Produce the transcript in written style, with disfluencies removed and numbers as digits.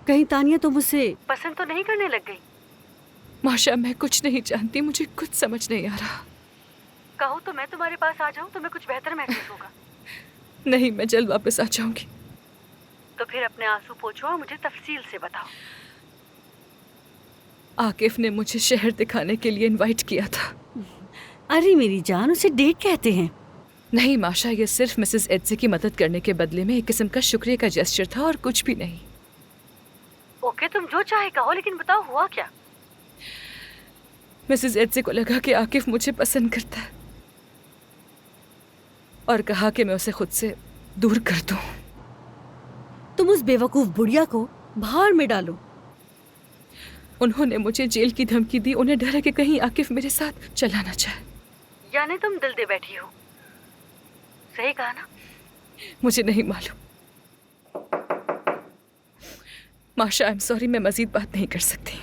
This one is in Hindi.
कहीं तानिया तो मुझसे पसंद तो नहीं करने लग गई? माशा, मैं कुछ नहीं जानती, मुझे कुछ समझ नहीं आ रहा। कहो तो मैं तुम्हारे पास आ जाऊं, तुम्हें कुछ बेहतर महसूस होगा। नहीं, मैं जल्द वापस आ जाऊंगी। तो फिर अपने आंसू पोंछो और मुझे तफसील से बताओ। आकिफ ने मुझे शहर दिखाने के लिए इनवाइट किया था। अरे मेरी जान, उसे डेट कहते हैं। नहीं माशा, ये सिर्फ मिसेस एड्से की मदद करने के बदले में एक किस्म का शुक्रिया का जेस्चर था और कुछ भी नहीं। ओके, तुम जो चाहे कहो, लेकिन बताओ हुआ क्या? मिसेस एड्से को लगा कि आकिफ मुझे पसंद करता है और कहा कि मैं उसे खुद से दूर कर दूं। तुम उस बेवकूफ बुढ़िया को बाहर में डालो। उन्होंने मुझे जेल की धमकी दी। उन्हें डर है कि कहीं आकिफ मेरे साथ चला ना जाए। यानी तुम दिल दे बैठी हो, सही कहा ना? मुझे नहीं मालूम माशा, आई एम सॉरी, मैं मजीद बात नहीं कर सकती।